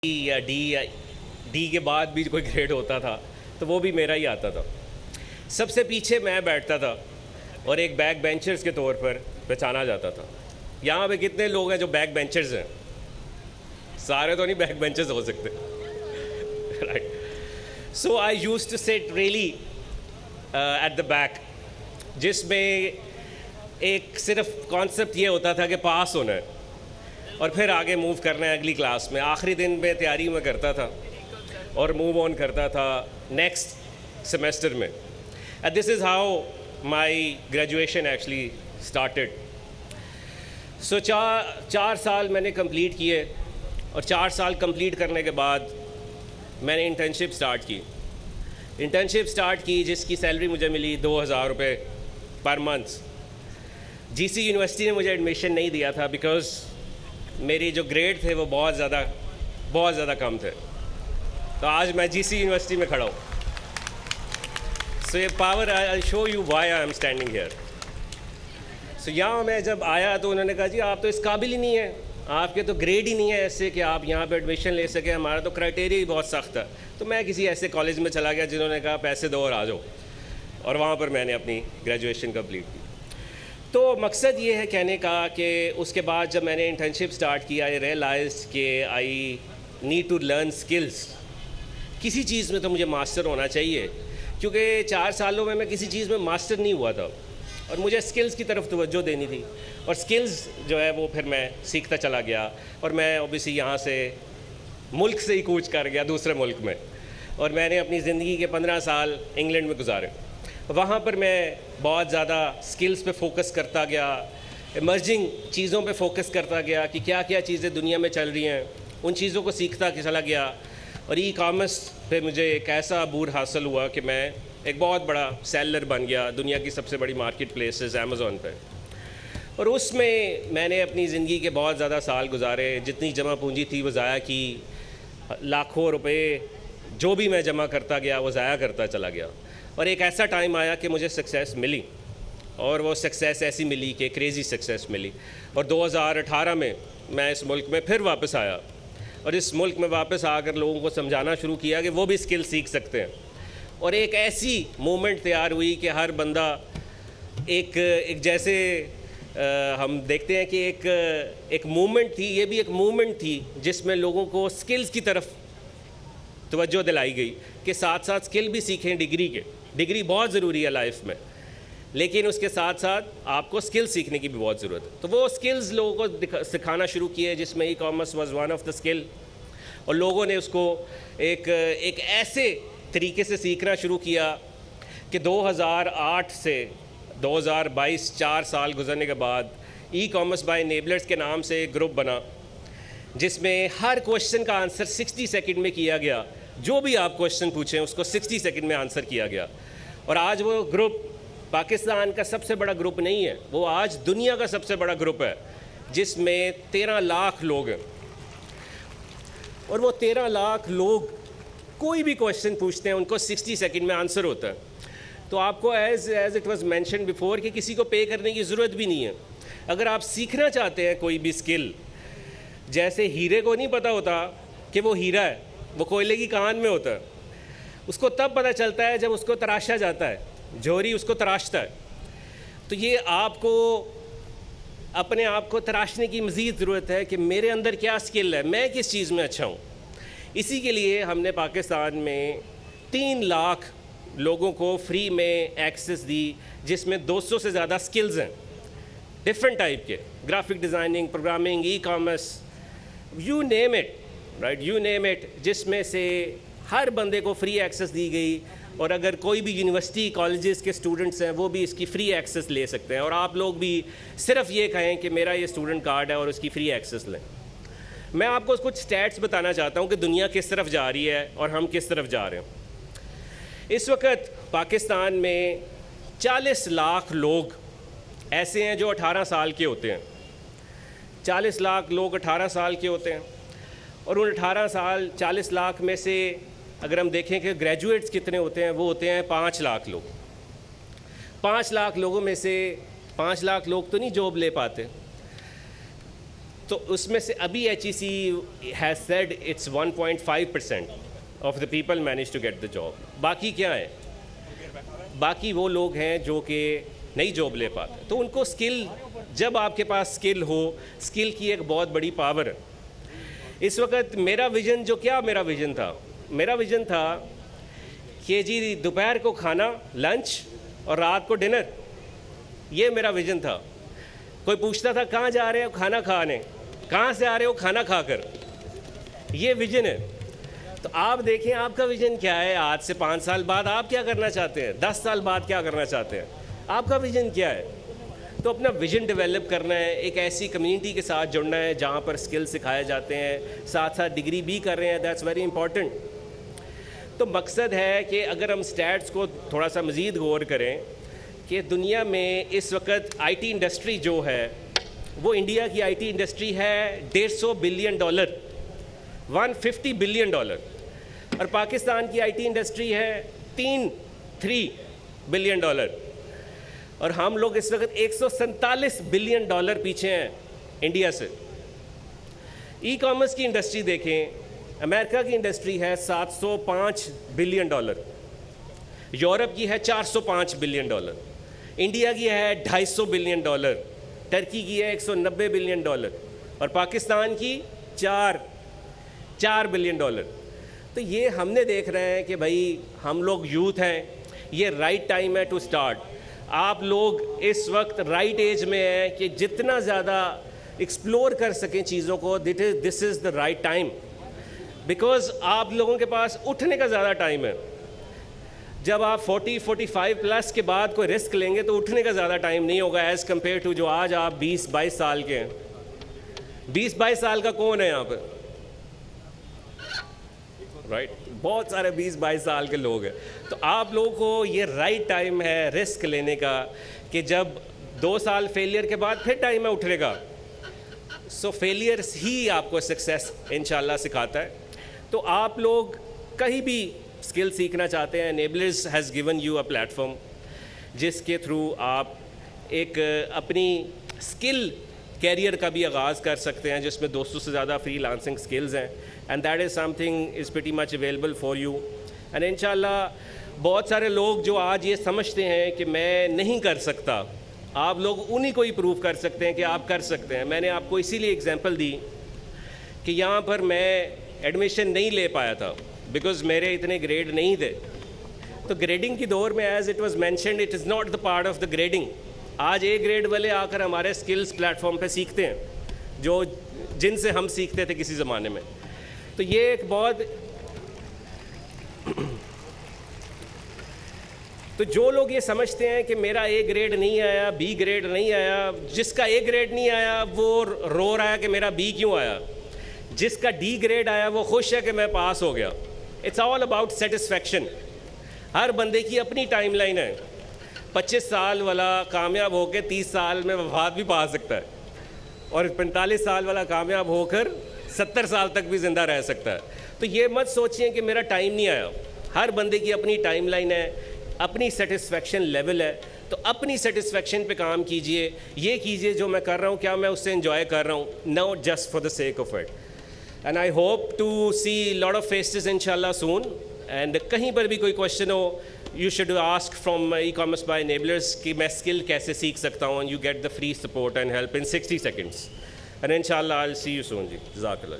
یا ڈی کے بعد بھی کوئی گریڈ ہوتا تھا تو وہ بھی میرا ہی آتا تھا. سب سے پیچھے میں بیٹھتا تھا اور ایک بیک بینچرز کے طور پر پہچانا جاتا تھا. یہاں پہ کتنے لوگ ہیں جو بیک بینچرز ہیں؟ سارے تو نہیں بیک بینچرز ہو سکتے. Right. So I used to sit really at the back, جس میں ایک صرف کانسیپٹ یہ ہوتا تھا کہ پاس ہونا ہے اور پھر آگے موو کرنا ہے اگلی کلاس میں. آخری دن میں تیاری میں کرتا تھا اور موو آن کرتا تھا نیکسٹ سیمیسٹر میں. And this is how my graduation actually started. So 4 سال میں نے کمپلیٹ کیے اور 4 سال کمپلیٹ کرنے کے بعد میں نے انٹرنشپ اسٹارٹ کی جس کی سیلری مجھے ملی 2000 روپے پر منتھ. جی سی یونیورسٹی نے مجھے ایڈمیشن نہیں دیا تھا بیکاز میری جو گریڈ تھے وہ بہت زیادہ کم تھے. تو آج میں جی سی یونیورسٹی میں کھڑا ہوں. سو یہ power I show you why I am standing here. So یہاں میں جب آیا تو انہوں نے کہا جی آپ تو اس قابل ہی نہیں ہیں، آپ کے تو گریڈ ہی نہیں ہے ایسے کہ آپ یہاں پہ ایڈمیشن لے سکیں، ہمارا تو کرائٹیریا ہی بہت سخت ہے. تو میں کسی ایسے کالج میں چلا گیا جنہوں نے کہا پیسے دو اور آ جاؤ، اور وہاں پر میں نے اپنی گریجویشن کمپلیٹ کی. تو مقصد یہ ہے کہنے کا کہ اس کے بعد جب میں نے انٹرنشپ اسٹارٹ کیا آئی ریئلائز کہ I need to learn skills. کسی چیز میں تو مجھے ماسٹر ہونا چاہیے، کیونکہ 4 سالوں میں کسی چیز میں ماسٹر نہیں ہوا تھا اور مجھے اسکلس کی طرف توجہ دینی تھی. اور اسکلز جو ہے وہ پھر میں سیکھتا چلا گیا اور میں اوبیسلی یہاں سے ملک سے ہی کوچ کر گیا دوسرے ملک میں، اور میں نے اپنی زندگی کے 15 سال انگلینڈ میں گزارے. وہاں پر میں بہت زیادہ سکلز پہ فوکس کرتا گیا، ایمرجنگ چیزوں پہ فوکس کرتا گیا کہ کیا کیا چیزیں دنیا میں چل رہی ہیں، ان چیزوں کو سیکھتا چلا گیا. اور ای کامرس پہ مجھے ایک ایسا عبور حاصل ہوا کہ میں ایک بہت بڑا سیلر بن گیا دنیا کی سب سے بڑی مارکیٹ پلیسز امیزون پہ. اور اس میں نے اپنی زندگی کے بہت زیادہ سال گزارے. جتنی جمع پونجی تھی وہ ضائع کی، لاکھوں روپے جو بھی میں جمع کرتا گیا وہ ضائع کرتا چلا گیا. اور ایک ایسا ٹائم آیا کہ مجھے سکسیس ملی، اور وہ سکسیس ایسی ملی کہ کریزی سکسیس ملی. اور 2018 میں اس ملک میں پھر واپس آیا، اور اس ملک میں واپس آ کر لوگوں کو سمجھانا شروع کیا کہ وہ بھی اسکل سیکھ سکتے ہیں. اور ایک ایسی مومنٹ تیار ہوئی کہ ہر بندہ ایک جیسے ہم دیکھتے ہیں کہ ایک مومنٹ تھی، یہ بھی ایک مومنٹ تھی جس میں لوگوں کو اسکلز کی طرف توجہ دلائی گئی کہ ساتھ ساتھ اسکل بھی سیکھیں. ڈگری بہت ضروری ہے لائف میں، لیکن اس کے ساتھ ساتھ آپ کو اسکل سیکھنے کی بھی بہت ضرورت ہے. تو وہ اسکلز لوگوں کو سکھانا شروع کیے، جس میں e commerce was one of the skill. اور لوگوں نے اس کو ایک ایسے طریقے سے سیکھنا شروع کیا کہ 2008 سے 2022 4 سال گزرنے کے بعد ای کامرس بائی انیبلرز کے نام سے ایک گروپ بنا، جس میں ہر کوشچن کا آنسر 60 سیکنڈ میں کیا گیا. جو بھی آپ کوشچن پوچھیں اس کو 60 سیکنڈ میں آنسر کیا گیا. اور آج وہ گروپ پاکستان کا سب سے بڑا گروپ نہیں ہے، وہ آج دنیا کا سب سے بڑا گروپ ہے، جس میں 13 لاکھ لوگ ہیں. اور وہ 13 لاکھ لوگ کوئی بھی کوشچن پوچھتے ہیں ان کو 60 سیکنڈ میں آنسر ہوتا ہے. تو آپ کو as it was mention before کہ کسی کو پے کرنے کی ضرورت بھی نہیں ہے. اگر آپ سیکھنا چاہتے ہیں کوئی بھی اسکل، جیسے ہیرے کو نہیں پتہ ہوتا کہ وہ ہیرا ہے، وہ کوئلے کی کان میں ہوتا ہے. اس کو تب پتہ چلتا ہے جب اس کو تراشا جاتا ہے، جوہری اس کو تراشتا ہے. تو یہ آپ کو اپنے آپ کو تراشنے کی مزید ضرورت ہے کہ میرے اندر کیا اسکل ہے، میں کس چیز میں اچھا ہوں. اسی کے لیے ہم نے پاکستان میں 3 لاکھ لوگوں کو فری میں ایکسس دی، جس میں 200 سے زیادہ اسکلز ہیں ڈفرینٹ ٹائپ کے، graphic designing, programming, e commerce, you name it, جس میں سے ہر بندے کو فری ایکسس دی گئی. اور اگر کوئی بھی یونیورسٹی کالجز کے اسٹوڈنٹس ہیں وہ بھی اس کی فری ایکسس لے سکتے ہیں. اور آپ لوگ بھی صرف یہ کہیں کہ میرا یہ اسٹوڈنٹ کارڈ ہے اور اس کی فری ایکسس لیں. میں آپ کو کچھ اسٹیٹس بتانا چاہتا ہوں کہ دنیا کس طرف جا رہی ہے اور ہم کس طرف جا رہے ہیں. اس وقت پاکستان میں 40 لاکھ لوگ ایسے ہیں جو 18 سال کے ہوتے ہیں. 40 لاکھ لوگ 18 سال کے ہوتے ہیں. اور ان 40 لاکھ میں سے اگر ہم دیکھیں کہ گریجویٹس کتنے ہوتے ہیں، وہ ہوتے ہیں 5 لاکھ لوگ. 5 لاکھ لوگوں میں سے 5 لاکھ لوگ تو نہیں جاب لے پاتے. تو اس میں سے ابھی HEC has said it's 1.5% of the people manage to get the job. باقی کیا ہے؟ باقی وہ لوگ ہیں جو کہ نئی جاب لے پاتے ہیں. تو ان کو اسکل، جب آپ کے پاس اسکل ہو، اسکل کی ایک بہت بڑی پاور ہے. اس وقت میرا ویژن میرا ویژن تھا کہ جی دوپہر کو کھانا لنچ اور رات کو ڈنر، یہ میرا ویژن تھا. کوئی پوچھتا تھا کہاں جا رہے ہو کھانا کھانے، کہاں سے آ رہے ہو کھانا کھا کر، یہ ویژن ہے. تو آپ دیکھیں آپ کا ویژن کیا ہے، آج سے 5 سال بعد آپ کیا کرنا چاہتے ہیں، 10 سال بعد کیا کرنا چاہتے ہیں، آپ کا ویژن کیا ہے. تو اپنا ویژن ڈیولپ کرنا ہے، ایک ایسی کمیونٹی کے ساتھ جڑنا ہے جہاں پر اسکل سکھائے جاتے ہیں، ساتھ ساتھ ڈگری بھی کر رہے ہیں، دیٹس ویری امپورٹنٹ. تو مقصد ہے کہ اگر ہم اسٹیٹس کو تھوڑا سا مزید غور کریں کہ دنیا میں اس وقت آئی ٹی انڈسٹری جو ہے وہ انڈیا کی آئی ٹی انڈسٹری ہے $150 بلین، $150 بلین، اور پاکستان کی آئی ٹی انڈسٹری ہے $3 بلین، اور ہم لوگ اس وقت $147 بلین پیچھے ہیں انڈیا سے. ای کامرس کی انڈسٹری دیکھیں، امریکہ کی انڈسٹری ہے $705 بلین، یورپ کی ہے $405 بلین، انڈیا کی ہے $250 بلین، ٹرکی کی ہے $190 بلین، اور پاکستان کی $4 بلین. تو یہ ہم نے دیکھ رہے ہیں کہ بھائی ہم لوگ یوتھ ہیں، یہ رائٹ ٹائم ہے ٹو اسٹارٹ. آپ لوگ اس وقت رائٹ ایج میں ہیں کہ جتنا زیادہ ایکسپلور کر سکیں چیزوں کو، دس از دا رائٹ ٹائم، بیکاز آپ لوگوں کے پاس اٹھنے کا زیادہ ٹائم ہے. جب آپ 40-45 پلس کے بعد کوئی رسک لیں گے تو اٹھنے کا زیادہ ٹائم نہیں ہوگا ایز کمپیئر ٹو جو آج آپ 20-22 سال کے ہیں. 20-22 سال کا کون ہے یہاں پہ؟ رائٹ، بہت سارے 20-22 سال کے لوگ ہیں. تو آپ لوگوں کو یہ رائٹ ٹائم ہے رسک لینے کا، کہ جب 2 سال فیلئر کے بعد پھر ٹائم ہے اٹھنے کا. سو فیلئرس ہی آپ کو سکسیس انشاءاللہ سکھاتا ہے. تو آپ لوگ کہیں بھی اسکل سیکھنا چاہتے ہیں، enablers has given you a plate form جس کے تھرو آپ ایک اپنی اسکل کیریئر کا بھی آغاز کر سکتے ہیں، جس میں 200 سے زیادہ فری لانسنگ اسکلز ہیں، and that is some thing is pretty much available for you. And انشاءاللہ بہت سارے لوگ جو آج یہ سمجھتے ہیں کہ میں نہیں کر سکتا، آپ لوگ انہی کو ہی پروو کر سکتے ہیں کہ آپ کر سکتے ہیں. میں نے آپ کو اسی لیے اگزامپل دی کہ یہاں پر میں ایڈمیشن نہیں لے پایا تھا بیکاز میرے اتنے گریڈ نہیں تھے. تو گریڈنگ کی دور میں as it was mentioned it is not the part of the grading. آج A گریڈ والے آ کر ہمارے اسکلس پلیٹ فارم پہ سیکھتے ہیں جو جن سے ہم سیکھتے تھے کسی زمانے میں. تو یہ ایک بہت تو جو لوگ یہ سمجھتے ہیں کہ میرا A گریڈ نہیں آیا، B گریڈ نہیں آیا، جس کا A گریڈ نہیں آیا وہ رو رہا ہے کہ میرا B کیوں آیا، جس کا D گریڈ آیا وہ خوش ہے کہ میں پاس ہو گیا. It's all about satisfaction. ہر بندے کی اپنی ٹائم لائن ہے. 25 سال والا کامیاب ہو کے 30 سال میں وفات بھی پا سکتا ہے، اور 45 سال والا کامیاب ہو کر 70 سال تک بھی زندہ رہ سکتا ہے. تو یہ مت سوچیں کہ میرا ٹائم نہیں آیا. ہر بندے کی اپنی ٹائم لائن ہے، اپنی سیٹسفیکشن لیول ہے. تو اپنی سیٹسفیکشن پہ کام کیجئے، یہ کیجئے جو میں کر رہا ہوں کیا میں اس سے انجوائے کر رہا ہوں، not just for the sake of it. And I hope to see lot of faces انشاءاللہ سون. اینڈ کہیں پر بھی کوئی کوشچن ہو you should ask from e commerce by Enablers کہ میں اسکل کیسے سیکھ سکتا ہوں. You get the free support and help in 60 seconds. And انشاءاللہ I will C you soon. جی جزاک اللہ.